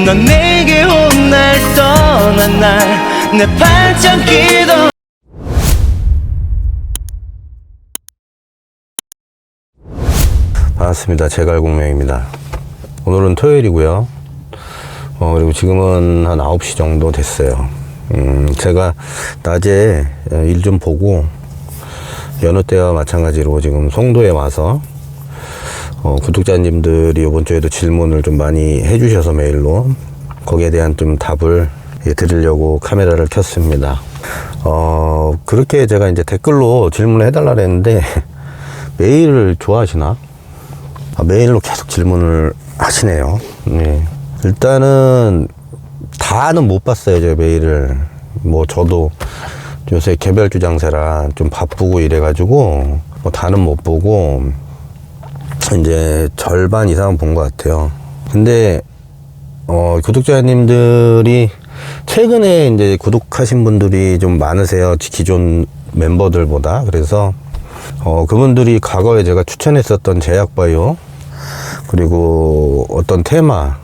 넌 내게 온 날 떠난 날 내 발짝기도. 반갑습니다. 제갈공명입니다. 오늘은 토요일이고요. 그리고 지금은 한 9시 정도 됐어요. 제가 낮에 일 좀 보고 여느 때와 마찬가지로 지금 송도에 와서 구독자님들이 이번 주에도 질문을 좀 많이 해주셔서 메일로 거기에 대한 좀 답을 드리려고 카메라를 켰습니다. 그렇게 제가 이제 댓글로 질문을 해달라 했는데 메일을 좋아하시나? 메일로 계속 질문을 하시네요. 네. 일단은 다는 못 봤어요, 제 메일을. 뭐 저도 요새 개별주 장세라 좀 바쁘고 이래가지고 뭐 다는 못 보고 이제 절반 이상은 본 것 같아요. 근데 구독자님들이 최근에 이제 구독하신 분들이 좀 많으세요, 기존 멤버들보다. 그래서 그분들이 과거에 제가 추천했었던 제약바이오, 그리고 어떤 테마,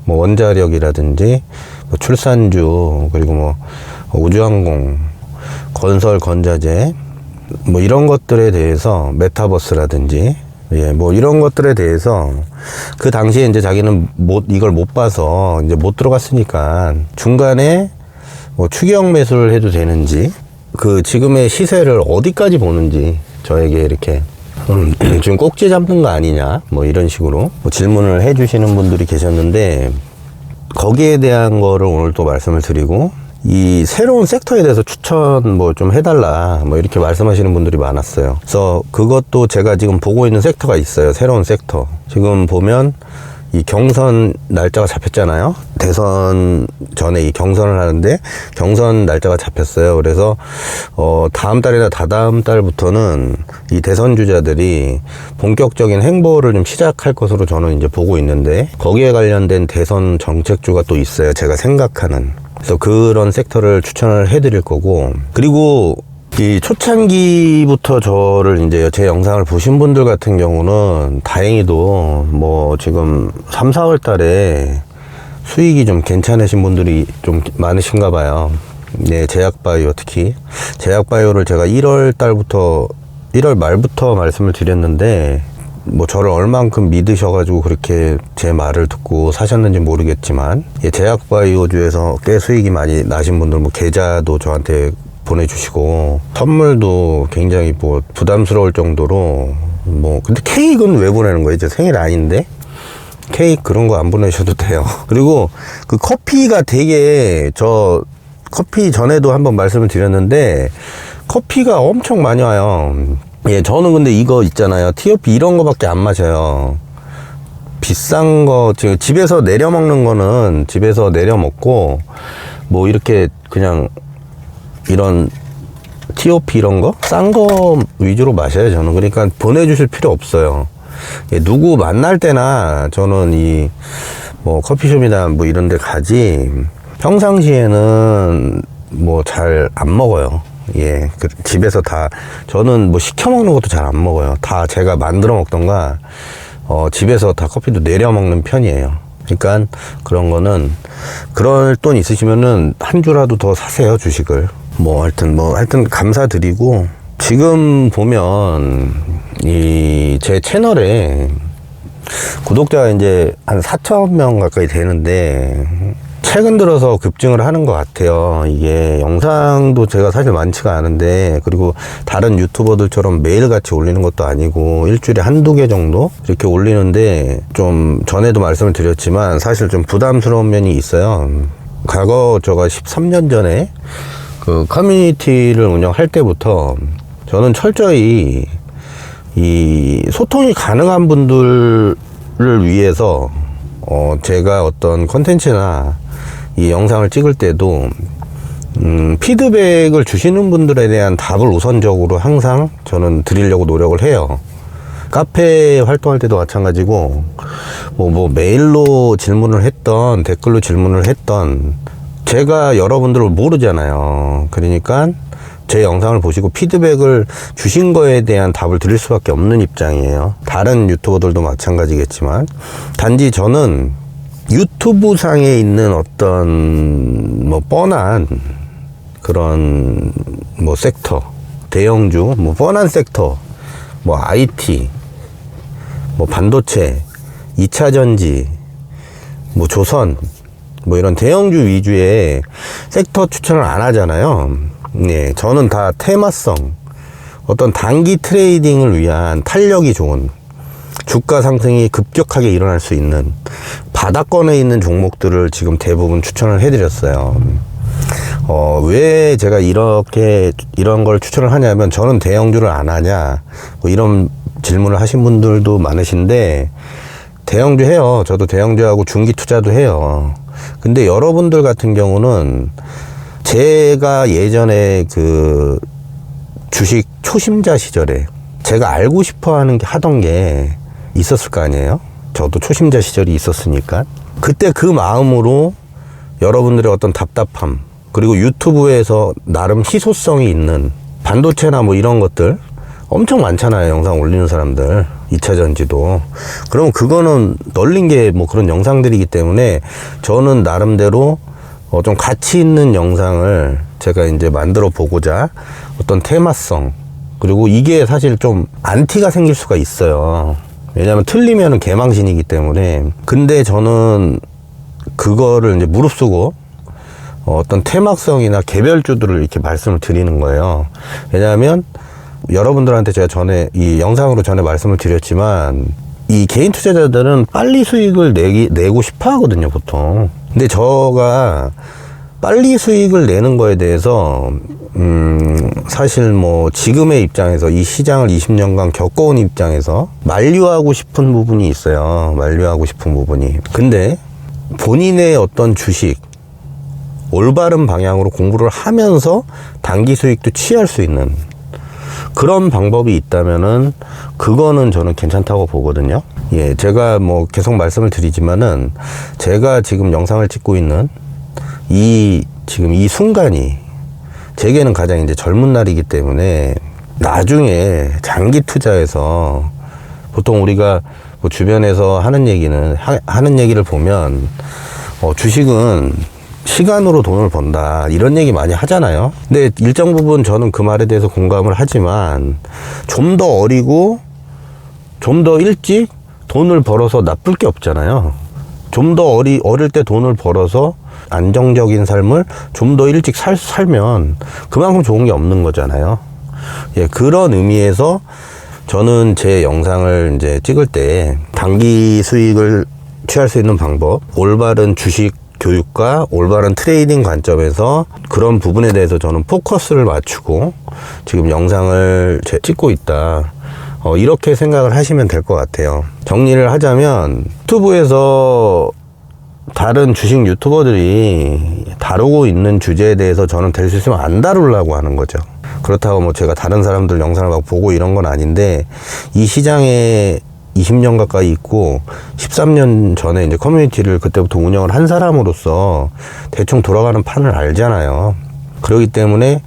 뭐 원자력이라든지 뭐 출산주, 그리고 뭐 우주항공, 건설 건자재, 뭐 이런 것들에 대해서 메타버스라든지, 뭐 이런 것들에 대해서 그 당시에 이제 자기는 이걸 못 봐서 이제 못 들어갔으니까 중간에 뭐 추격 매수를 해도 되는지, 그 지금의 시세를 어디까지 보는지 저에게 이렇게 지금 꼭지 잡는 거 아니냐, 뭐 이런 식으로 뭐 질문을 해 주시는 분들이 계셨는데, 거기에 대한 거를 오늘 또 말씀을 드리고, 이 새로운 섹터에 대해서 추천 뭐 좀 해달라, 뭐 이렇게 말씀하시는 분들이 많았어요. 그래서 그것도 제가 지금 보고 있는 섹터가 있어요. 새로운 섹터. 지금 보면 이 경선 날짜가 잡혔잖아요. 대선 전에 이 경선을 하는데 경선 날짜가 잡혔어요. 그래서 다음 달이나 다다음 달부터는 이 대선 주자들이 본격적인 행보를 좀 시작할 것으로 저는 이제 보고 있는데, 거기에 관련된 대선 정책주가 또 있어요, 제가 생각하는. 그래서 그런 섹터를 추천을 해드릴 거고, 그리고 이 초창기부터 저를 이제 제 영상을 보신 분들 같은 경우는 다행히도 뭐 지금 3, 4월 달에 수익이 좀 괜찮으신 분들이 좀 많으신가 봐요. 네, 제약바이오, 특히 제약바이오를 제가 1월 달부터 1월 말부터 말씀을 드렸는데, 뭐 저를 얼만큼 믿으셔가지고 그렇게 제 말을 듣고 사셨는지 모르겠지만, 제약바이오주에서 꽤 수익이 많이 나신 분들, 뭐 계좌도 저한테 보내주시고 선물도 굉장히 뭐 부담스러울 정도로, 뭐 근데 케이크는 왜 보내는 거예요? 제 생일 아닌데 케이크 그런 거 안 보내셔도 돼요. 그리고 그 커피가 되게, 저 커피 전에도 한번 말씀을 드렸는데 커피가 엄청 많이 와요. 저는 근데 이거 있잖아요, TOP 이런 거밖에 안 마셔요. 비싼 거 지금 집에서 내려 먹는 거는 집에서 내려 먹고, 뭐 이렇게 그냥 이런 TOP 이런 거 싼 거 위주로 마셔요, 저는. 그러니까 보내주실 필요 없어요. 누구 만날 때나 저는 이 뭐 커피숍이나 뭐 이런 데 가지, 평상시에는 뭐 잘 안 먹어요. 집에서 다, 저는 뭐 시켜 먹는 것도 잘 안 먹어요. 다 제가 만들어 먹던가 집에서 다 커피도 내려 먹는 편이에요. 그러니까 그런 거는, 그럴 돈 있으시면은 한 주라도 더 사세요, 주식을. 하여튼 감사드리고, 지금 보면 제 채널에 구독자가 이제 한 4,000명 가까이 되는데 최근 들어서 급증을 하는 것 같아요. 이게 영상도 제가 사실 많지가 않은데, 그리고 다른 유튜버들처럼 매일같이 올리는 것도 아니고 일주일에 한두 개 정도 이렇게 올리는데, 좀 전에도 말씀을 드렸지만 사실 좀 부담스러운 면이 있어요. 과거 제가 13년 전에 그 커뮤니티를 운영할 때부터 저는 철저히 이 소통이 가능한 분들을 위해서 제가 어떤 컨텐츠나 이 영상을 찍을 때도 피드백을 주시는 분들에 대한 답을 우선적으로 항상 저는 드리려고 노력을 해요. 카페 활동할 때도 마찬가지고, 뭐 메일로 질문을 했던, 댓글로 질문을 했던, 제가 여러분들을 모르잖아요. 그러니까 제 영상을 보시고 피드백을 주신 거에 대한 답을 드릴 수밖에 없는 입장이에요. 다른 유튜버들도 마찬가지겠지만, 단지 저는 유튜브 상에 있는 어떤 뭐 뻔한 그런 뭐 섹터, 대형주, 뭐 뻔한 섹터, 뭐 IT, 뭐 반도체, 2차 전지, 뭐 조선, 뭐 이런 대형주 위주의 섹터 추천을 안 하잖아요. 네, 저는 다 테마성, 어떤 단기 트레이딩을 위한 탄력이 좋은, 주가 상승이 급격하게 일어날 수 있는 바닥권에 있는 종목들을 지금 대부분 추천을 해드렸어요. 왜 제가 이런 걸 추천을 하냐면, 저는 대형주를 안 하냐, 뭐 이런 질문을 하신 분들도 많으신데, 대형주 해요. 저도 대형주하고 중기 투자도 해요. 근데 여러분들 같은 경우는 제가 예전에 그 주식 초심자 시절에 제가 알고 싶어 하던 게 있었을 거 아니에요? 저도 초심자 시절이 있었으니까. 그때 그 마음으로 여러분들의 어떤 답답함, 그리고 유튜브에서 나름 희소성이 있는 반도체나 뭐 이런 것들 엄청 많잖아요. 영상 올리는 사람들. 2차 전지도. 그럼 그거는 널린 게 뭐 그런 영상들이기 때문에 저는 나름대로 좀 가치 있는 영상을 제가 이제 만들어 보고자 어떤 테마성, 그리고 이게 사실 좀 안티가 생길 수가 있어요. 왜냐하면 틀리면은 개망신이기 때문에. 근데 저는 그거를 이제 무릅쓰고 어떤 테마성이나 개별주들을 이렇게 말씀을 드리는 거예요. 왜냐하면 여러분들한테 제가 전에 이 영상으로 전에 말씀을 드렸지만, 이 개인 투자자들은 빨리 수익을 내고 싶어 하거든요, 보통. 근데 저가 빨리 수익을 내는 거에 대해서 사실 뭐 지금의 입장에서 이 시장을 20년간 겪어온 입장에서 만류하고 싶은 부분이 있어요. 만류하고 싶은 부분이. 근데 본인의 어떤 주식 올바른 방향으로 공부를 하면서 단기 수익도 취할 수 있는 그런 방법이 있다면은 그거는 저는 괜찮다고 보거든요. 예, 제가 뭐 계속 말씀을 드리지만은 제가 지금 영상을 찍고 있는 지금 이 순간이 제게는 가장 이제 젊은 날이기 때문에 나중에 장기 투자에서 보통 우리가 뭐 주변에서 하는 얘기를 보면 주식은 시간으로 돈을 번다 이런 얘기 많이 하잖아요. 근데 일정 부분 저는 그 말에 대해서 공감을 하지만 좀 더 어리고 좀 더 일찍 돈을 벌어서 나쁠 게 없잖아요. 좀 더 어릴 때 돈을 벌어서 안정적인 삶을 좀 더 일찍 살면 그만큼 좋은 게 없는 거잖아요. 예, 그런 의미에서 저는 제 영상을 이제 찍을 때 단기 수익을 취할 수 있는 방법, 올바른 주식 교육과 올바른 트레이딩 관점에서 그런 부분에 대해서 저는 포커스를 맞추고 지금 영상을 찍고 있다. 이렇게 생각을 하시면 될 것 같아요. 정리를 하자면 유튜브에서 다른 주식 유튜버들이 다루고 있는 주제에 대해서 저는 될 수 있으면 안 다루려고 하는 거죠. 그렇다고 뭐 제가 다른 사람들 영상을 막 보고 이런 건 아닌데, 이 시장에 20년 가까이 있고 13년 전에 이제 커뮤니티를 그때부터 운영을 한 사람으로서 대충 돌아가는 판을 알잖아요. 그렇기 때문에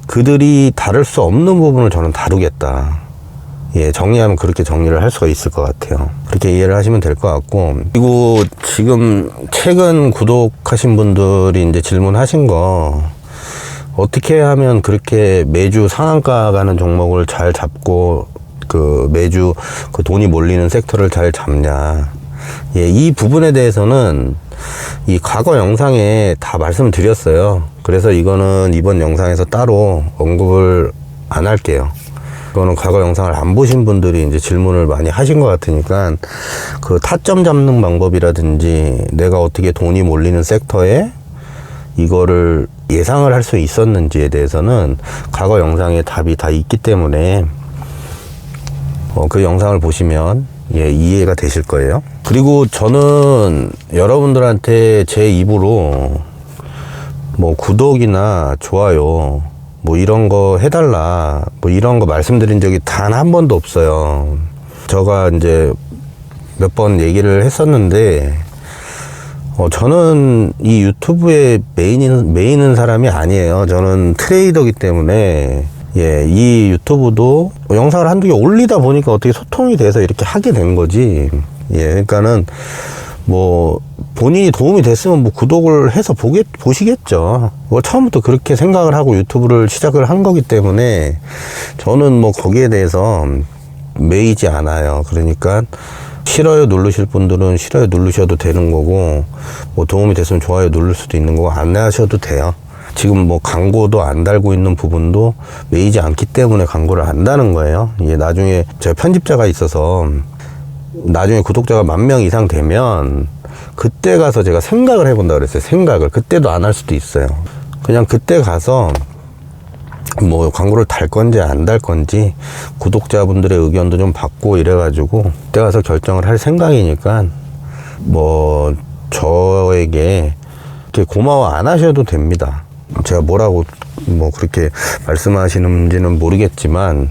그들이 다룰 수 없는 부분을 저는 다루겠다. 예, 정리하면 그렇게 정리를 할 수가 있을 것 같아요. 그렇게 이해를 하시면 될 것 같고, 그리고 지금 최근 구독하신 분들이 이제 질문하신 거, 어떻게 하면 그렇게 매주 상한가 가는 종목을 잘 잡고 매주 돈이 몰리는 섹터를 잘 잡냐. 예, 이 부분에 대해서는 이 과거 영상에 다 말씀을 드렸어요. 그래서 이거는 이번 영상에서 따로 언급을 안 할게요. 이거는 과거 영상을 안 보신 분들이 이제 질문을 많이 하신 것 같으니까 그 타점 잡는 방법이라든지 내가 어떻게 돈이 몰리는 섹터에 이거를 예상을 할 수 있었는지에 대해서는 과거 영상에 답이 다 있기 때문에 그 영상을 보시면 이해가 되실 거예요. 그리고 저는 여러분들한테 제 입으로 뭐 구독이나 좋아요 뭐 이런 거 해달라 뭐 이런 거 말씀드린 적이 단 한 번도 없어요. 제가 이제 몇 번 얘기를 했었는데 저는 이 유튜브에 메인은 사람이 아니에요. 저는 트레이더기 때문에 이 유튜브도 영상을 한두 개 올리다 보니까 어떻게 소통이 돼서 이렇게 하게 된 거지. 그러니까는 뭐 본인이 도움이 됐으면 뭐 구독을 해서 보시겠죠. 처음부터 그렇게 생각을 하고 유튜브를 시작을 한 거기 때문에 저는 뭐 거기에 대해서 매이지 않아요. 그러니까 싫어요 누르실 분들은 싫어요 누르셔도 되는 거고, 뭐 도움이 됐으면 좋아요 누를 수도 있는 거고, 안 하셔도 돼요. 지금 뭐 광고도 안 달고 있는 부분도 매이지 않기 때문에 광고를 안 다는 거예요. 이게 나중에 제가 편집자가 있어서 나중에 구독자가 10,000명 이상 되면 그때 가서 제가 생각을 해본다 그랬어요. 생각을. 그때도 안 할 수도 있어요. 그냥 그때 가서 뭐 광고를 달 건지 안 달 건지 구독자분들의 의견도 좀 받고 이래가지고 그때 가서 결정을 할 생각이니까 뭐 저에게 이렇게 고마워 안 하셔도 됩니다. 제가 뭐라고 뭐 그렇게 말씀하시는지는 모르겠지만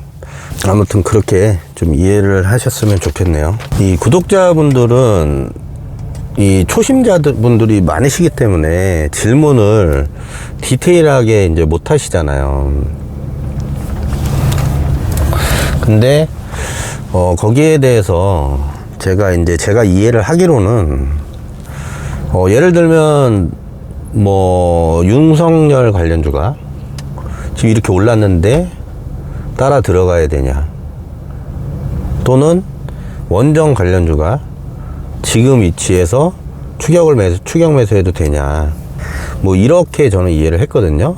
아무튼 그렇게 좀 이해를 하셨으면 좋겠네요. 이 구독자분들은 이 초심자분들이 많으시기 때문에 질문을 디테일하게 이제 못 하시잖아요. 근데 거기에 대해서 제가 이해를 하기로는 예를 들면 뭐 윤석열 관련주가 지금 이렇게 올랐는데 따라 들어가야 되냐, 또는 원정 관련주가 지금 위치에서 추격 매수해도 되냐, 뭐 이렇게 저는 이해를 했거든요.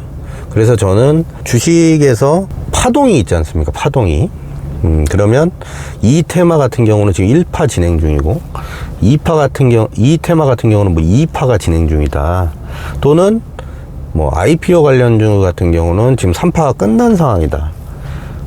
그래서 저는 주식에서 파동이 있지 않습니까? 파동이. 그러면 이 테마 같은 경우는 지금 1파 진행 중이고, 2이 테마 같은 경우는 뭐 2파가 진행 중이다. 또는 뭐 IPO 관련주 같은 경우는 지금 3파가 끝난 상황이다.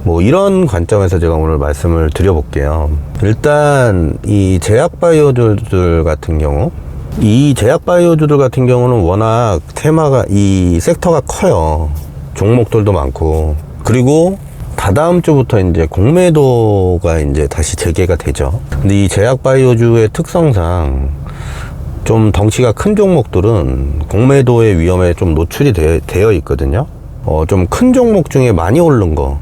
뭐 이런 관점에서 제가 오늘 말씀을 드려볼게요. 일단 이 제약바이오주들 같은 경우, 는 워낙 테마가, 이 섹터가 커요. 종목들도 많고, 그리고 다다음 주부터 이제 공매도가 이제 다시 재개가 되죠. 근데 이 제약바이오주의 특성상 좀 덩치가 큰 종목들은 공매도의 위험에 좀 노출이 되어 있거든요. 좀 큰 종목 중에 많이 오른 거,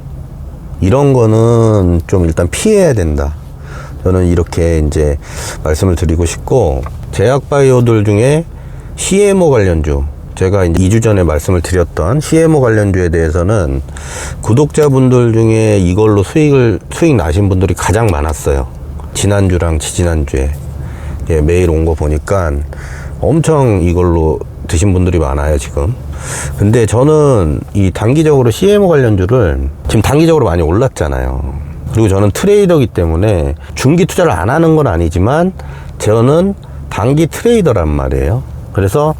이런 거는 좀 일단 피해야 된다. 저는 이렇게 이제 말씀을 드리고 싶고, 제약바이오들 중에 CMO 관련주, 제가 이제 2주 전에 말씀을 드렸던 CMO 관련주에 대해서는 구독자분들 중에 이걸로 수익 나신 분들이 가장 많았어요. 지난주랑 지지난주에 매일 온 거 보니까 엄청 이걸로 드신 분들이 많아요, 지금. 근데 저는 이 단기적으로 CMO 관련주를 지금 단기적으로 많이 올랐잖아요. 그리고 저는 트레이더이기 때문에 중기 투자를 안 하는 건 아니지만 저는 단기 트레이더란 말이에요. 그래서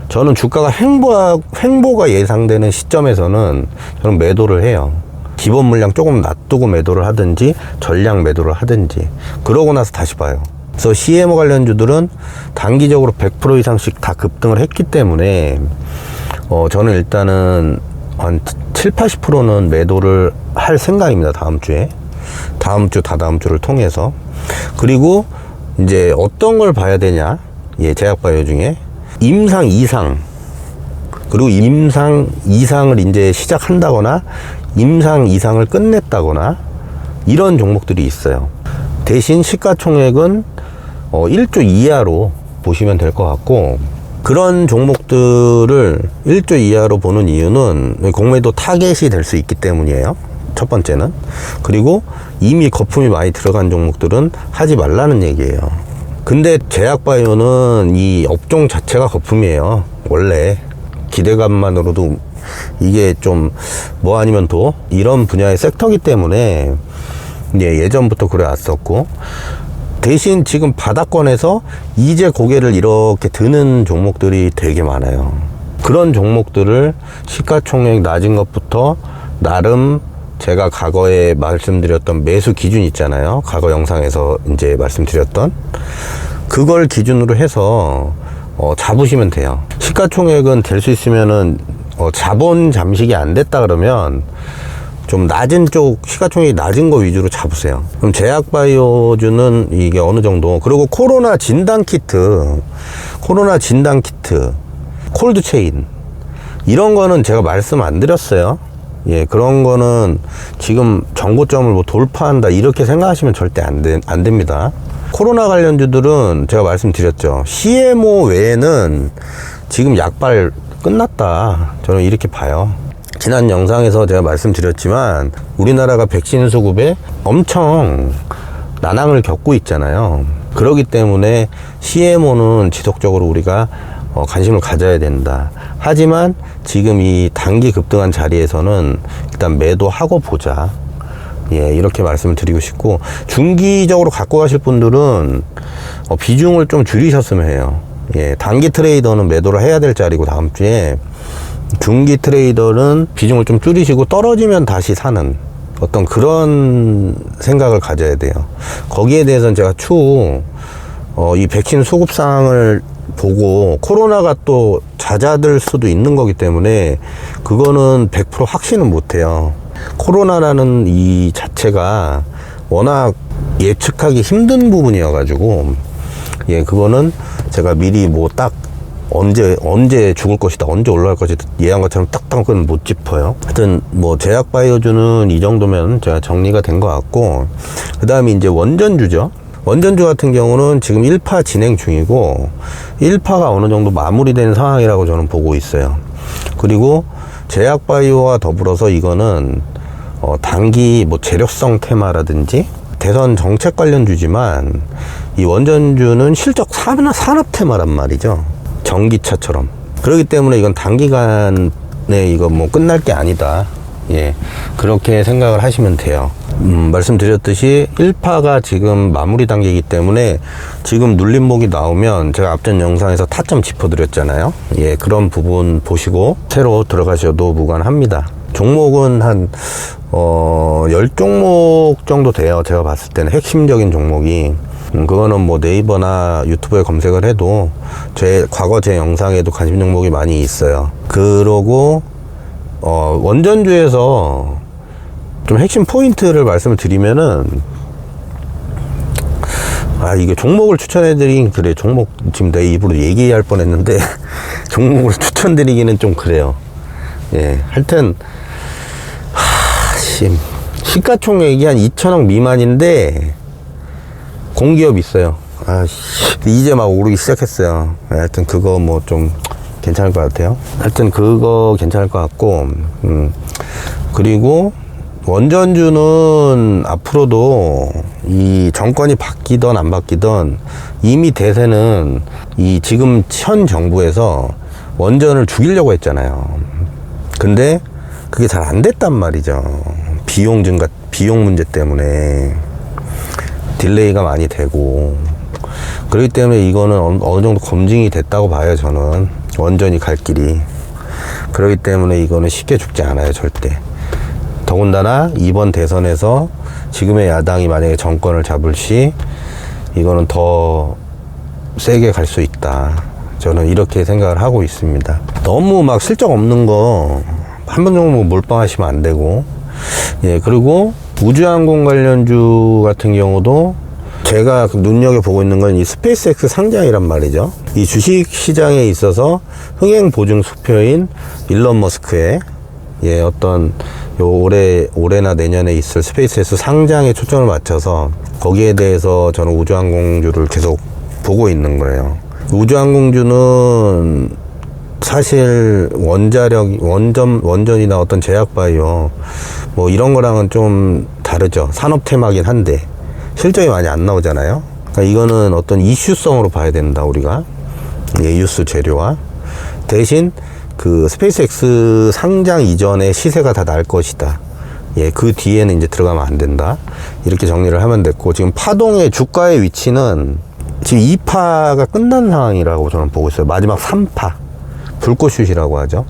저는 주가가 횡보가 예상되는 시점에서는 저는 매도를 해요. 기본 물량 조금 놔두고 매도를 하든지 전량 매도를 하든지, 그러고 나서 다시 봐요. 그래서 CMO 관련주들은 단기적으로 100% 이상씩 다 급등을 했기 때문에 저는 일단은 한 70-80%는 매도를 할 생각입니다. 다음 주에. 다음 주, 다다음 주를 통해서. 그리고 이제 어떤 걸 봐야 되냐, 제약바이오 중에 임상 이상, 그리고 임상 이상을 이제 시작한다거나 임상 이상을 끝냈다거나 이런 종목들이 있어요. 대신 시가총액은 1조 이하로 보시면 될 것 같고, 그런 종목들을 1조 이하로 보는 이유는 공매도 타겟이 될 수 있기 때문이에요. 첫 번째는. 그리고 이미 거품이 많이 들어간 종목들은 하지 말라는 얘기예요. 근데 제약바이오는 이 업종 자체가 거품이에요. 원래 기대감만으로도 이게 좀 뭐 아니면 도 이런 분야의 섹터이기 때문에 예전부터 그래왔었고, 대신 지금 바닥권에서 이제 고개를 이렇게 드는 종목들이 되게 많아요. 그런 종목들을 시가총액 낮은 것부터 나름 제가 과거에 말씀드렸던 매수 기준 있잖아요. 과거 영상에서 이제 말씀드렸던 그걸 기준으로 해서 잡으시면 돼요. 시가총액은 될 수 있으면은 자본 잠식이 안 됐다 그러면 좀 낮은 쪽, 시가총액이 낮은 거 위주로 잡으세요. 그럼 제약바이오주는 이게 어느 정도, 그리고 코로나 진단키트, 콜드체인, 이런 거는 제가 말씀 안 드렸어요. 예, 그런 거는 지금 정고점을 뭐 돌파한다 이렇게 생각하시면 절대 안 됩니다. 코로나 관련주들은 제가 말씀드렸죠. CMO 외에는 지금 약발 끝났다. 저는 이렇게 봐요. 지난 영상에서 제가 말씀드렸지만 우리나라가 백신 수급에 엄청 난항을 겪고 있잖아요. 그렇기 때문에 CMO는 지속적으로 우리가 관심을 가져야 된다. 하지만 지금 이 단기 급등한 자리에서는 일단 매도하고 보자. 예, 이렇게 말씀을 드리고 싶고, 중기적으로 갖고 가실 분들은 비중을 좀 줄이셨으면 해요. 예, 단기 트레이더는 매도를 해야 될 자리고 다음 주에, 중기 트레이더는 비중을 좀 줄이시고 떨어지면 다시 사는 어떤 그런 생각을 가져야 돼요. 거기에 대해서는 제가 추후 이 백신 수급 상황을 보고 코로나가 또 잦아들 수도 있는 거기 때문에 그거는 100% 확신은 못해요. 코로나라는 이 자체가 워낙 예측하기 힘든 부분이어가지고, 예, 그거는 제가 미리 뭐 딱 언제 죽을 것이다, 언제 올라갈 것이다 예한 것처럼 딱딱은 못 짚어요. 하여튼 뭐 제약바이오주는 이 정도면 제가 정리가 된 것 같고, 그 다음에 이제 원전주죠. 원전주 같은 경우는 지금 1파 진행 중이고 1파가 어느 정도 마무리된 상황이라고 저는 보고 있어요. 그리고 제약바이오와 더불어서 이거는 단기 뭐 재료성 테마라든지 대선 정책 관련주지만 이 원전주는 실적 산업 테마란 말이죠. 전기차처럼. 그렇기 때문에 이건 단기간에 이거 뭐 끝날 게 아니다. 예, 그렇게 생각을 하시면 돼요. 말씀드렸듯이 1파가 지금 마무리 단계이기 때문에 지금 눌림목이 나오면 제가 앞전 영상에서 타점 짚어드렸잖아요. 예, 그런 부분 보시고 새로 들어가셔도 무관합니다. 종목은 한 10종목 정도 돼요. 제가 봤을 때는 핵심적인 종목이. 그거는 뭐 네이버나 유튜브에 검색을 해도 과거 제 영상에도 관심 종목이 많이 있어요. 그러고 원전주에서 좀 핵심 포인트를 말씀을 드리면은, 이게 종목을 추천해드리긴 그래. 종목 지금 내 입으로 얘기할 뻔 했는데, 종목을 추천드리기는 좀 그래요. 예. 하여튼, 시가총액이 한 2천억 미만인데, 공기업 있어요. 이제 막 오르기 시작했어요. 하여튼 그거 뭐 좀 괜찮을 것 같아요. 하여튼 그거 괜찮을 것 같고, 그리고 원전주는 앞으로도 이 정권이 바뀌던 안 바뀌던 이미 대세는 이 지금 현 정부에서 원전을 죽이려고 했잖아요. 근데 그게 잘 안 됐단 말이죠. 비용 문제 때문에 딜레이가 많이 되고, 그렇기 때문에 이거는 어느 정도 검증이 됐다고 봐요. 저는 원전이 갈 길이. 그렇기 때문에 이거는 쉽게 죽지 않아요, 절대. 더군다나 이번 대선에서 지금의 야당이 만약에 정권을 잡을 시 이거는 더 세게 갈 수 있다. 저는 이렇게 생각을 하고 있습니다. 너무 막 실적 없는 거 한 번 정도 몰빵하시면 안 되고, 예, 그리고 우주항공 관련주 같은 경우도 제가 눈여겨보고 있는 건 이 스페이스X 상장이란 말이죠. 이 주식 시장에 있어서 흥행 보증 수표인 일론 머스크의 어떤 올해나 내년에 있을 스페이스X 상장에 초점을 맞춰서 거기에 대해서 저는 우주항공주를 계속 보고 있는 거예요. 우주항공주는 사실 원전이나 어떤 제약바이오 뭐 이런 거랑은 좀 다르죠. 산업 테마긴 한데 실적이 많이 안 나오잖아요. 그러니까 이거는 어떤 이슈성으로 봐야 된다, 우리가. 뉴스 재료와 대신 그 스페이스X 상장 이전에 시세가 다 날 것이다. 예, 그 뒤에는 이제 들어가면 안 된다. 이렇게 정리를 하면 됐고, 지금 파동의 주가의 위치는 지금 2파가 끝난 상황이라고 저는 보고 있어요. 마지막 3파. 불꽃슛이라고 하죠.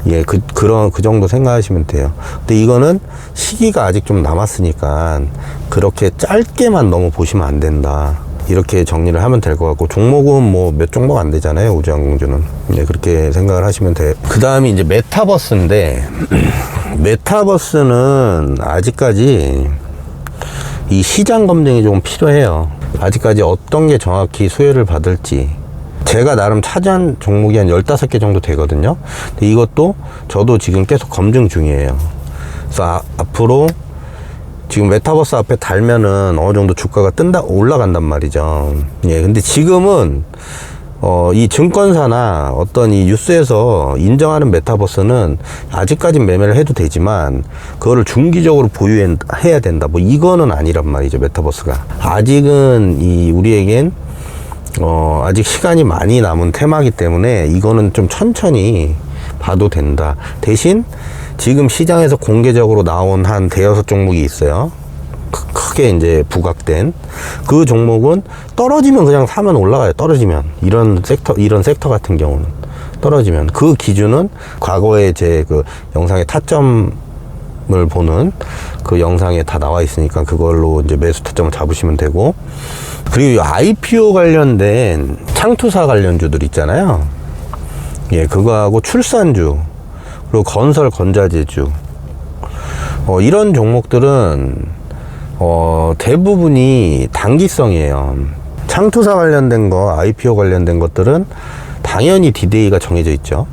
예, 그 정도 생각하시면 돼요. 근데 이거는 시기가 아직 좀 남았으니까 그렇게 짧게만 너무 보시면 안 된다. 이렇게 정리를 하면 될 것 같고, 종목은 뭐 몇 종목 안 되잖아요, 우주항공주는. 예, 그렇게 생각을 하시면 돼요. 그 다음에 이제 메타버스인데, 메타버스는 아직까지 이 시장 검증이 좀 필요해요. 아직까지 어떤 게 정확히 수혜를 받을지. 제가 나름 차지한 종목이 한 15개 정도 되거든요. 근데 이것도 저도 지금 계속 검증 중이에요. 그래서 앞으로 지금 메타버스 앞에 달면은 어느 정도 주가가 올라간단 말이죠. 예, 근데 지금은 이 증권사나 어떤 이 뉴스에서 인정하는 메타버스는 아직까진 매매를 해도 되지만 그거를 중기적으로 보유해야 된다. 뭐 이거는 아니란 말이죠. 메타버스가 아직은 우리에겐 아직 시간이 많이 남은 테마이기 때문에 이거는 좀 천천히 봐도 된다. 대신 지금 시장에서 공개적으로 나온 한 대여섯 종목이 있어요. 크게 이제 부각된 그 종목은 떨어지면 그냥 사면 올라가요. 떨어지면 이런 섹터 같은 경우는 떨어지면 그 기준은 과거에 제 그 영상의 타점을 보는 그 영상에 다 나와 있으니까 그걸로 이제 매수 타점을 잡으시면 되고, 그리고 IPO 관련된 창투사 관련주들 있잖아요. 예, 그거하고 출산주, 그리고 건설 건자재주, 이런 종목들은 대부분이 단기성이에요. 창투사 관련된 거, IPO 관련된 것들은 당연히 디데이가 정해져 있죠.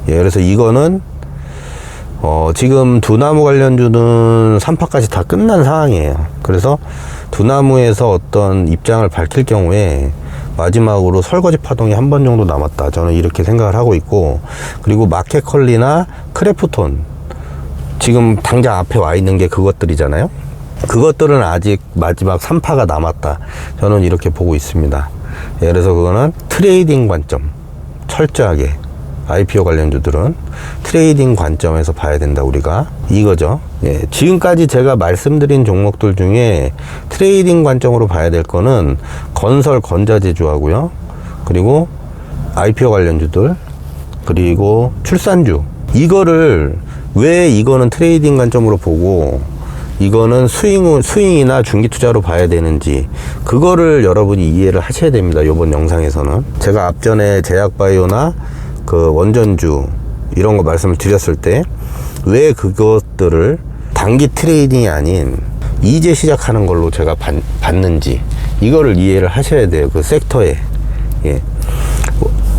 예, 그래서 이거는 지금 두나무 관련주는 3파까지 다 끝난 상황이에요. 그래서 두나무에서 어떤 입장을 밝힐 경우에 마지막으로 설거지 파동이 한 번 정도 남았다. 저는 이렇게 생각을 하고 있고, 그리고 마켓컬리나 크래프톤, 지금 당장 앞에 와 있는 게 그것들이잖아요. 그것들은 아직 마지막 3파가 남았다. 저는 이렇게 보고 있습니다. 예, 그래서 그거는 트레이딩 관점, 철저하게 IPO 관련주들은 트레이딩 관점에서 봐야 된다, 우리가. 이거죠. 예, 지금까지 제가 말씀드린 종목들 중에 트레이딩 관점으로 봐야 될 거는 건설 건자재주하고요, 그리고 IPO 관련주들, 그리고 출산주. 이거를 왜 이거는 트레이딩 관점으로 보고 이거는 스윙이나 중기 투자로 봐야 되는지, 그거를 여러분이 이해를 하셔야 됩니다. 이번 영상에서는 제가 앞전에 제약바이오나 그 원전주 이런 거 말씀을 드렸을 때 왜 그것들을 단기 트레이딩이 아닌 이제 시작하는 걸로 제가 봤는지, 이거를 이해를 하셔야 돼요. 그 섹터에. 예.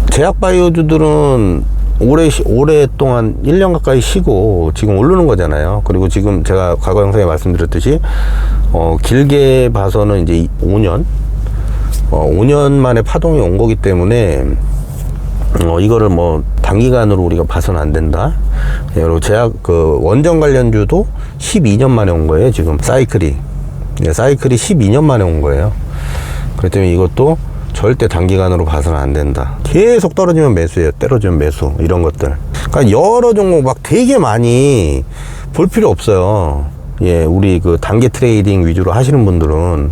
제약바이오주들은 오랫동안 1년 가까이 쉬고 지금 오르는 거잖아요. 그리고 지금 제가 과거 영상에 말씀드렸듯이 길게 봐서는 이제 5년 만에 파동이 온 거기 때문에 이거를 뭐 단기간으로 우리가 봐서는 안 된다. 예, 그리고 원전 관련주도 12년 만에 온 거예요. 지금 사이클이 12년 만에 온 거예요. 그렇기 때문에 이것도 절대 단기간으로 봐서는 안 된다. 계속 떨어지면 매수예요. 떨어지면 매수. 이런 것들. 그러니까 여러 종목 막 되게 많이 볼 필요 없어요. 예, 우리 그 단기 트레이딩 위주로 하시는 분들은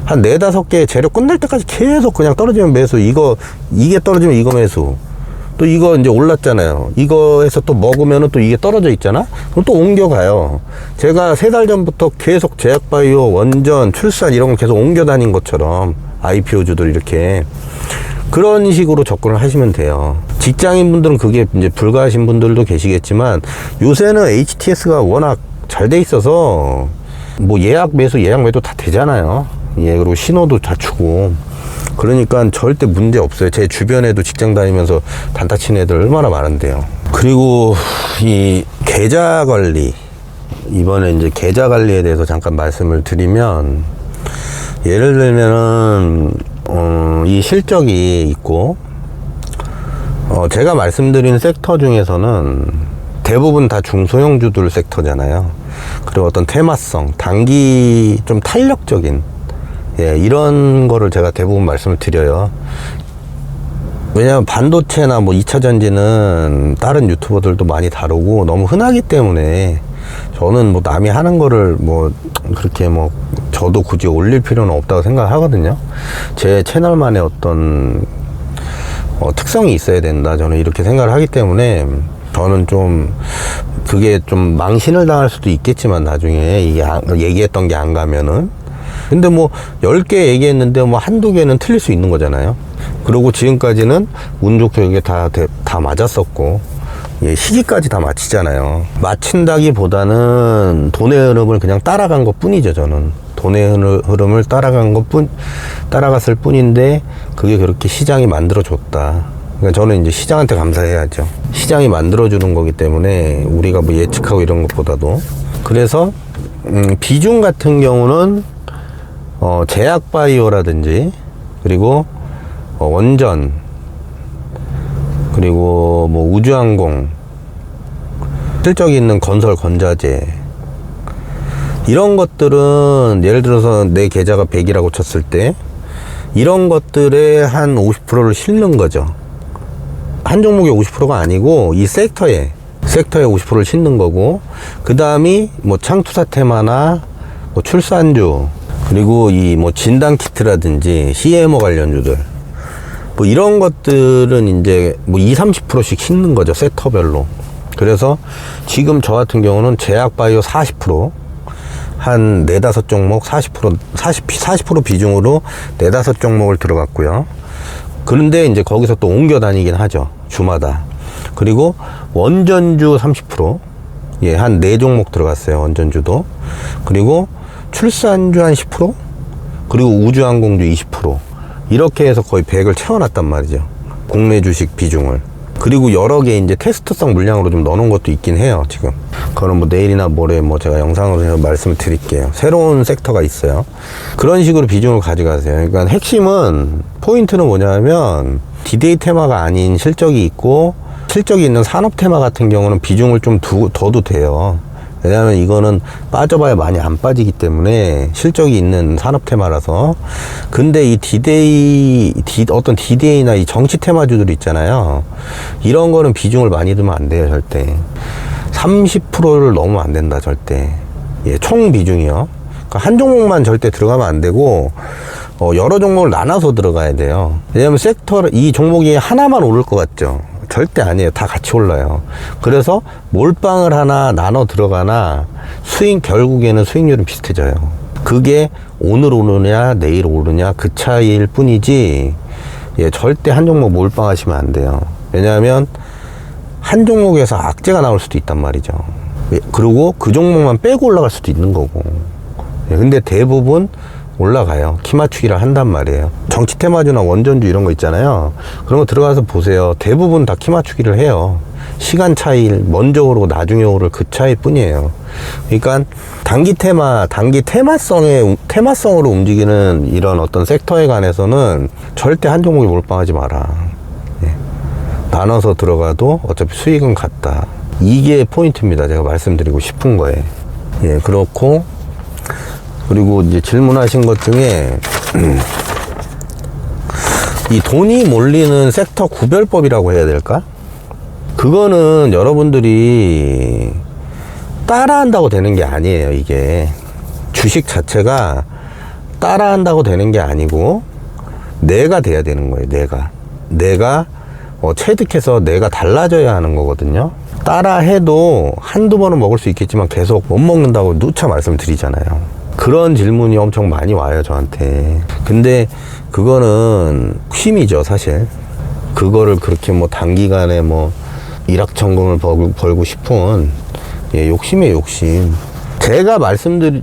한 4-5개 재료 끝날 때까지 계속 그냥 떨어지면 매수. 이게 떨어지면 이거 매수. 또 이거 이제 올랐잖아요. 이거에서 또 먹으면은 또 이게 떨어져 있잖아? 그럼 또 옮겨가요. 제가 3달 전부터 계속 제약바이오, 원전, 출산 이런 거 계속 옮겨 다닌 것처럼 IPO주들 이렇게 그런 식으로 접근을 하시면 돼요. 직장인 분들은 그게 이제 불가하신 분들도 계시겠지만 요새는 HTS가 워낙 잘 돼 있어서 뭐 예약 매도 다 되잖아요. 예, 그리고 신호도 다 주고. 그러니까 절대 문제 없어요. 제 주변에도 직장 다니면서 단타 친 애들 얼마나 많은데요. 그리고 이 계좌 관리, 이번에 이제 계좌 관리에 대해서 잠깐 말씀을 드리면, 예를 들면은 이 실적이 있고 제가 말씀드린 섹터 중에서는 대부분 다 중소형주들 섹터잖아요. 그리고 어떤 테마성, 단기 좀 탄력적인, 예, 이런 거를 제가 대부분 말씀을 드려요. 왜냐하면 반도체나 뭐 2차 전지는 다른 유튜버들도 많이 다루고 너무 흔하기 때문에 저는 뭐 남이 하는 거를 뭐 그렇게 뭐 저도 굳이 올릴 필요는 없다고 생각하거든요. 제 채널만의 어떤 특성이 있어야 된다, 저는 이렇게 생각을 하기 때문에 저는 좀 그게 좀 망신을 당할 수도 있겠지만 나중에 이게 얘기했던 게 안 가면은, 근데 뭐 10개 얘기했는데 뭐 한두 개는 틀릴 수 있는 거잖아요. 그리고 지금까지는 운 좋게 다 맞았었고, 예, 시기까지 다 맞히잖아요. 맞춘다기보다는 돈의 흐름을 그냥 따라간 것 뿐이죠. 저는 돈의 흐름을 따라갔을 뿐인데 그게 그렇게 시장이 만들어줬다. 그러니까 저는 이제 시장한테 감사해야죠. 시장이 만들어주는 거기 때문에 우리가 뭐 예측하고 이런 것보다도. 그래서 비중 같은 경우는 제약바이오라든지 그리고 원전 그리고 뭐 우주항공, 실적 있는 건설 건자재, 이런 것들은 예를 들어서 내 계좌가 100이라고 쳤을 때 이런 것들에 한 50%를 실는 거죠. 한 종목에 50%가 아니고 이 섹터에 50%를 싣는 거고, 그 다음이 뭐 창투사 테마나 뭐 출산주, 그리고 이 뭐 진단키트라든지 CMO 관련주들, 뭐 이런 것들은 이제 뭐 20-30%씩 싣는 거죠, 섹터별로. 그래서 지금 저 같은 경우는 제약바이오 40%, 한 4-5종목 40% 비중으로 4-5종목을 들어갔고요. 그런데 이제 거기서 또 옮겨 다니긴 하죠, 주마다. 그리고 원전주 30%, 예, 한 4종목 들어갔어요, 원전주도. 그리고 출산주 한 10%, 그리고 우주항공주 20%, 이렇게 해서 거의 100을 채워놨단 말이죠, 국내 주식 비중을. 그리고 여러 개 이제 테스트성 물량으로 좀 넣어놓은 것도 있긴 해요, 지금. 그거는 뭐 내일이나 모레 뭐 제가 영상으로 해서 말씀을 드릴게요. 새로운 섹터가 있어요. 그런 식으로 비중을 가져가세요. 그러니까 핵심은, 포인트는 뭐냐면, 디데이 테마가 아닌 실적이 있고, 실적이 있는 산업 테마 같은 경우는 비중을 좀 둬도 돼요. 왜냐하면 이거는 빠져봐야 많이 안 빠지기 때문에 실적이 있는 산업 테마라서. 근데 이 어떤 디데이나 이 정치 테마주들 있잖아요. 이런 거는 비중을 많이 두면 안 돼요, 절대. 30%를 넘으면 안 된다, 절대. 예, 총 비중이요. 그러니까 한 종목만 절대 들어가면 안 되고, 여러 종목을 나눠서 들어가야 돼요. 왜냐면 이 종목이 하나만 오를 것 같죠? 절대 아니에요. 다 같이 올라요. 그래서 몰빵을 하나 나눠 들어가나 결국에는 수익률은 비슷해져요. 그게 오늘 오르냐 내일 오르냐 그 차이일 뿐이지, 예, 절대 한 종목 몰빵하시면 안 돼요. 왜냐하면 한 종목에서 악재가 나올 수도 있단 말이죠. 예, 그리고 그 종목만 빼고 올라갈 수도 있는 거고. 예, 근데 대부분 올라가요. 키 맞추기를 한단 말이에요. 정치 테마주나 원전주 이런 거 있잖아요. 그런 거 들어가서 보세요. 대부분 다 키 맞추기를 해요. 시간 차이, 먼저 오르고 나중에 오를 그 차이 뿐이에요. 그러니까 단기 테마성으로 움직이는 이런 어떤 섹터에 관해서는 절대 한 종목에 몰빵하지 마라. 예. 나눠서 들어가도 어차피 수익은 같다. 이게 포인트입니다. 제가 말씀드리고 싶은 거예요. 예, 그렇고, 그리고 이제 질문하신 것 중에 이 돈이 몰리는 섹터 구별법이라고 해야 될까? 그거는 여러분들이 따라한다고 되는 게 아니에요. 이게 주식 자체가 따라한다고 되는 게 아니고 내가 돼야 되는 거예요. 내가 체득해서 내가 달라져야 하는 거거든요. 따라 해도 한두 번은 먹을 수 있겠지만 계속 못 먹는다고 누차 말씀드리잖아요. 그런 질문이 엄청 많이 와요, 저한테. 근데 그거는 힘이죠, 사실. 그거를 그렇게 뭐 단기간에 뭐 일확천금을 벌고 싶은, 예, 욕심이에요, 욕심. 제가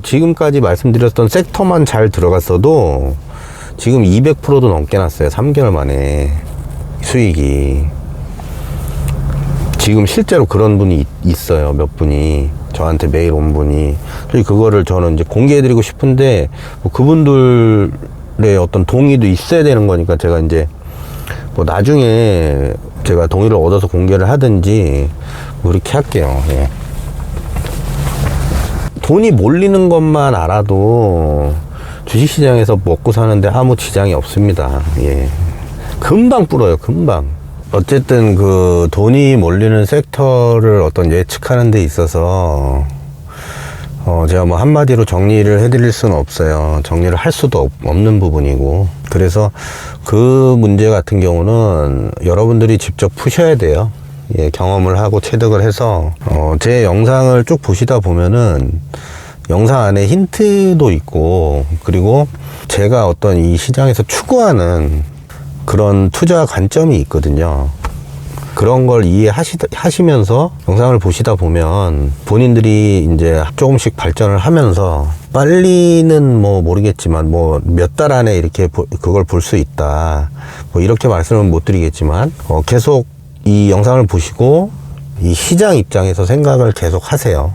지금까지 말씀드렸던 섹터만 잘 들어갔어도 지금 200%도 넘게 났어요, 3개월 만에 수익이. 지금 실제로 그런 분이 있어요, 몇 분이. 저한테 메일 온 분이. 그거를 저는 이제 공개해드리고 싶은데, 뭐 그분들의 어떤 동의도 있어야 되는 거니까 제가 이제 뭐 나중에 제가 동의를 얻어서 공개를 하든지 뭐 그렇게 할게요. 예. 돈이 몰리는 것만 알아도 주식시장에서 먹고 사는데 아무 지장이 없습니다. 예. 금방 불어요, 금방. 어쨌든 그 돈이 몰리는 섹터를 어떤 예측하는 데 있어서 제가 뭐 한마디로 정리를 해드릴 수는 없어요. 정리를 할 수도 없는 부분이고. 그래서 그 문제 같은 경우는 여러분들이 직접 푸셔야 돼요. 예, 경험을 하고 체득을 해서 제 영상을 쭉 보시다 보면은 영상 안에 힌트도 있고, 그리고 제가 어떤 이 시장에서 추구하는 그런 투자 관점이 있거든요. 그런 걸 이해하시면서 영상을 보시다 보면 본인들이 이제 조금씩 발전을 하면서, 빨리는 뭐 모르겠지만 뭐 몇 달 안에 이렇게 그걸 볼 수 있다, 뭐 이렇게 말씀은 못 드리겠지만, 계속 이 영상을 보시고 이 시장 입장에서 생각을 계속 하세요.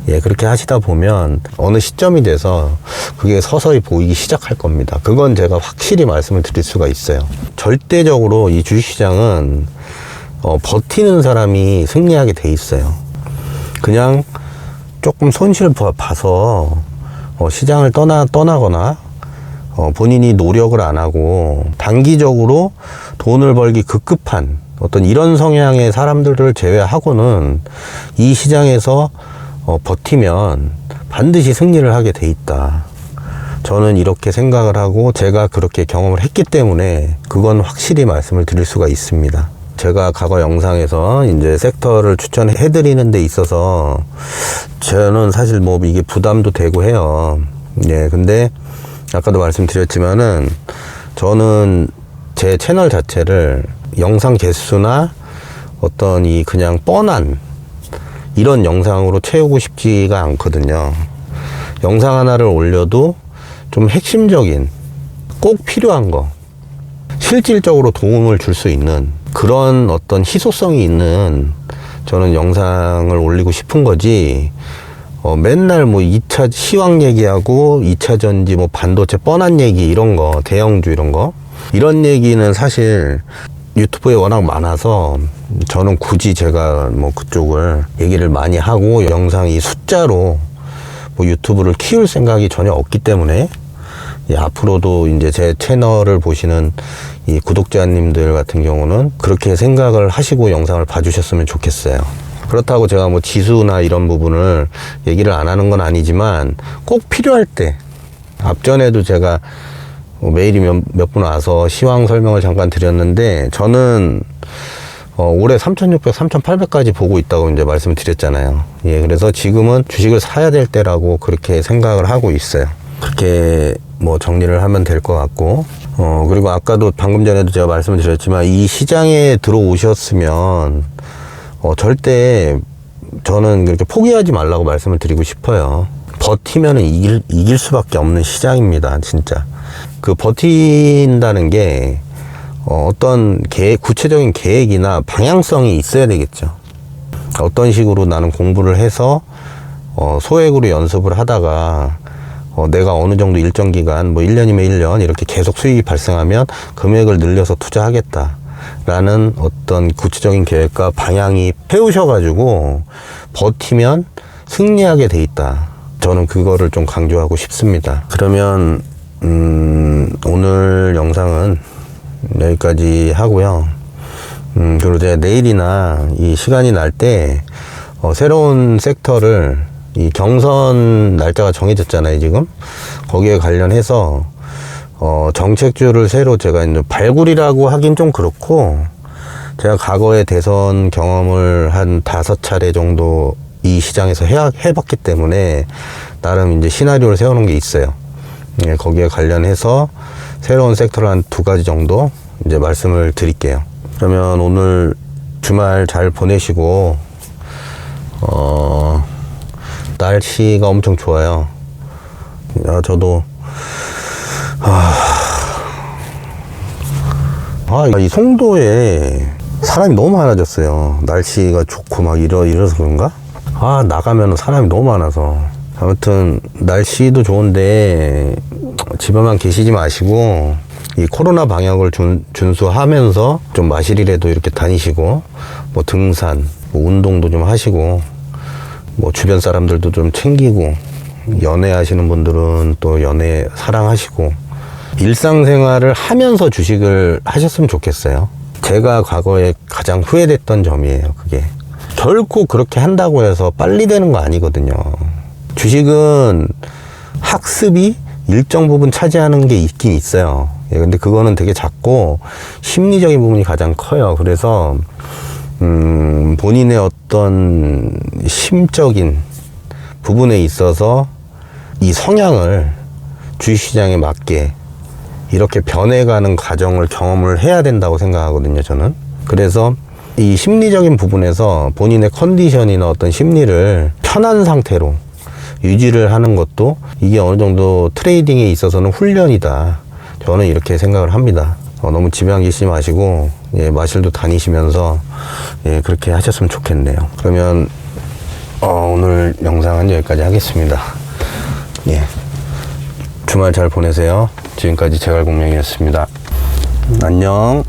예, 그렇게 하시다 보면 어느 시점이 돼서 그게 서서히 보이기 시작할 겁니다. 그건 제가 확실히 말씀을 드릴 수가 있어요. 절대적으로 이 주식시장은 버티는 사람이 승리하게 돼 있어요. 그냥 조금 손실 봐서 시장을 떠나거나 본인이 노력을 안 하고 단기적으로 돈을 벌기 급급한 어떤 이런 성향의 사람들을 제외하고는 이 시장에서 버티면 반드시 승리를 하게 돼 있다. 저는 이렇게 생각을 하고 제가 그렇게 경험을 했기 때문에 그건 확실히 말씀을 드릴 수가 있습니다. 제가 과거 영상에서 이제 섹터를 추천해 드리는 데 있어서 저는 사실 뭐 이게 부담도 되고 해요. 예, 근데 아까도 말씀드렸지만은 저는 제 채널 자체를 영상 개수나 어떤 이 그냥 뻔한 이런 영상으로 채우고 싶지가 않거든요. 영상 하나를 올려도 좀 핵심적인 꼭 필요한 거, 실질적으로 도움을 줄 수 있는 그런 어떤 희소성이 있는 저는 영상을 올리고 싶은 거지. 맨날 뭐 2차 시황 얘기하고 2차 전지 뭐 반도체 뻔한 얘기 이런 거, 대형주 이런 거, 이런 얘기는 사실 유튜브에 워낙 많아서 저는 굳이 제가 뭐 그쪽을 얘기를 많이 하고 영상 이 숫자로 뭐 유튜브를 키울 생각이 전혀 없기 때문에 앞으로도 이제 제 채널을 보시는 이 구독자님들 같은 경우는 그렇게 생각을 하시고 영상을 봐주셨으면 좋겠어요. 그렇다고 제가 뭐 지수나 이런 부분을 얘기를 안 하는 건 아니지만 꼭 필요할 때, 앞전에도 제가 메일이 몇 분 와서 시황 설명을 잠깐 드렸는데 저는 올해 3,600, 3,800까지 보고 있다고 이제 말씀을 드렸잖아요. 예, 그래서 지금은 주식을 사야 될 때라고 그렇게 생각을 하고 있어요. 그렇게 뭐 정리를 하면 될 것 같고, 그리고 아까도 방금 전에도 제가 말씀을 드렸지만 이 시장에 들어오셨으면 절대 저는 그렇게 포기하지 말라고 말씀을 드리고 싶어요. 버티면은 이길 수밖에 없는 시장입니다, 진짜. 그 버틴다는 게 어떤 구체적인 계획이나 방향성이 있어야 되겠죠. 어떤 식으로 나는 공부를 해서 소액으로 연습을 하다가 내가 어느 정도 일정 기간, 뭐 1년이면 1년 이렇게 계속 수익이 발생하면 금액을 늘려서 투자하겠다 라는 어떤 구체적인 계획과 방향이 세우셔가지고 버티면 승리하게 돼 있다. 저는 그거를 좀 강조하고 싶습니다. 그러면 오늘 영상은 여기까지 하고요. 그리고 제가 내일이나 이 시간이 날 때 새로운 섹터를 이 경선 날짜가 정해졌잖아요, 지금. 거기에 관련해서 정책주를 새로 제가 이제 발굴이라고 하긴 좀 그렇고, 제가 과거에 대선 경험을 한 5차례 정도 이 시장에서 해봤기 때문에 나름 이제 시나리오를 세워놓은 게 있어요. 예, 거기에 관련해서 새로운 섹터를 한 2가지 정도 이제 말씀을 드릴게요. 그러면 오늘 주말 잘 보내시고, 날씨가 엄청 좋아요. 저도, 이 송도에 사람이 너무 많아졌어요. 날씨가 좋고 막 이래서 그런가? 나가면 사람이 너무 많아서. 아무튼, 날씨도 좋은데, 집에만 계시지 마시고, 이 코로나 방역을 준수하면서 좀 마실이라도 이렇게 다니시고, 뭐 등산, 뭐 운동도 좀 하시고, 뭐 주변 사람들도 좀 챙기고, 연애하시는 분들은 또 연애 사랑하시고, 일상생활을 하면서 주식을 하셨으면 좋겠어요. 제가 과거에 가장 후회됐던 점이에요, 그게. 결코 그렇게 한다고 해서 빨리 되는 거 아니거든요. 주식은 학습이 일정 부분 차지하는 게 있긴 있어요. 예, 근데 그거는 되게 작고 심리적인 부분이 가장 커요. 그래서 본인의 어떤 심적인 부분에 있어서 이 성향을 주식시장에 맞게 이렇게 변해가는 과정을 경험을 해야 된다고 생각하거든요, 저는. 그래서 이 심리적인 부분에서 본인의 컨디션이나 어떤 심리를 편한 상태로 유지를 하는 것도 이게 어느 정도 트레이딩에 있어서는 훈련이다. 저는 이렇게 생각을 합니다. 너무 집에 안 계시지 마시고, 예, 마실도 다니시면서, 예, 그렇게 하셨으면 좋겠네요. 그러면, 오늘 영상은 여기까지 하겠습니다. 예. 주말 잘 보내세요. 지금까지 제갈공명이었습니다. 안녕.